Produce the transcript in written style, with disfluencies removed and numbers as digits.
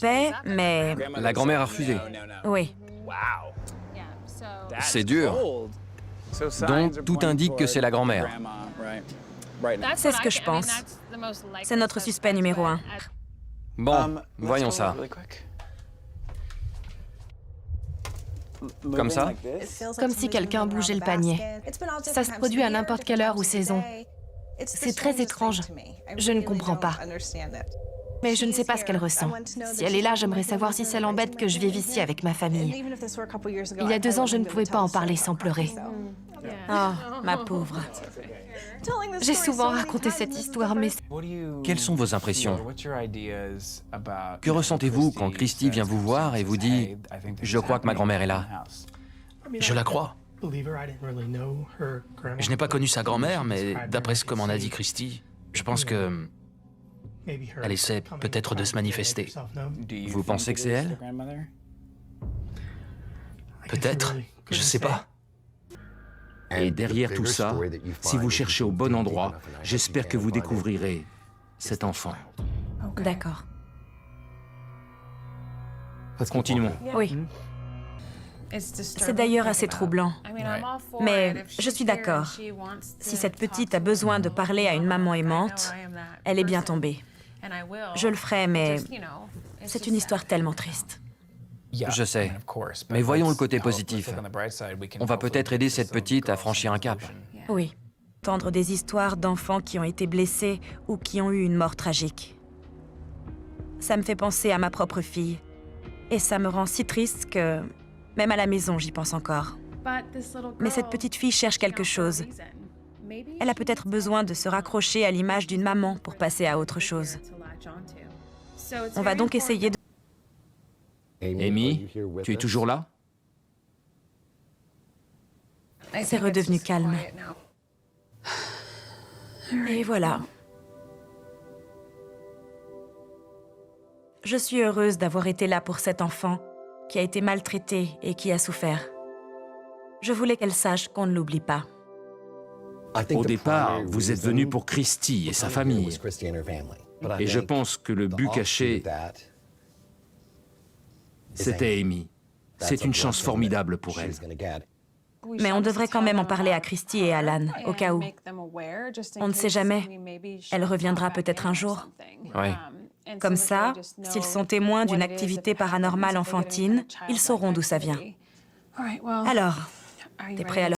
paix, mais La grand-mère a refusé. oui. C'est dur. Donc, tout indique que c'est la grand-mère. C'est ce que je pense. C'est notre suspect numéro 1. Bon, voyons ça. Comme ça? Comme si quelqu'un bougeait le panier. Ça se produit à n'importe quelle heure ou saison. C'est très étrange. Je ne comprends pas. Mais je ne sais pas ce qu'elle ressent. Si elle est là, j'aimerais savoir si ça l'embête que je vive ici avec ma famille. Il y a 2 ans, je ne pouvais pas en parler sans pleurer. Oh, ma pauvre. J'ai souvent raconté cette histoire, mais Quelles sont vos impressions? Que ressentez-vous quand Christy vient vous voir et vous dit « Je crois que ma grand-mère est là ». Je la crois. Je n'ai pas connu sa grand-mère, mais d'après ce que m'en a dit Christy, je pense que elle essaie peut-être de se manifester. Vous pensez que c'est elle? Peut-être, je sais pas. Et derrière tout ça, si vous cherchez au bon endroit, j'espère que vous découvrirez cet enfant. D'accord. Continuons. Oui. C'est d'ailleurs assez troublant. Mais je suis d'accord. Si cette petite a besoin de parler à une maman aimante, elle est bien tombée. Je le ferai, mais c'est une histoire tellement triste. Je sais. Mais voyons le côté positif. On va peut-être aider cette petite à franchir un cap. Oui. Entendre des histoires d'enfants qui ont été blessés ou qui ont eu une mort tragique. Ça me fait penser à ma propre fille. Et ça me rend si triste que, même à la maison, j'y pense encore. Mais cette petite fille cherche quelque chose. Elle a peut-être besoin de se raccrocher à l'image d'une maman pour passer à autre chose. On va donc essayer de... Amy, tu es toujours là? C'est redevenu calme. Et voilà. Je suis heureuse d'avoir été là pour cet enfant qui a été maltraité et qui a souffert. Je voulais qu'elle sache qu'on ne l'oublie pas. Au départ, vous êtes venu pour Christy et sa famille. Et je pense que le but caché, c'était Amy. C'est une chance formidable pour elle. Mais on devrait quand même en parler à Christy et Alan, au cas où. On ne sait jamais. Elle reviendra peut-être un jour. Oui. Comme ça, s'ils sont témoins d'une activité paranormale enfantine, ils sauront d'où ça vient. Alors, t'es prêt à leur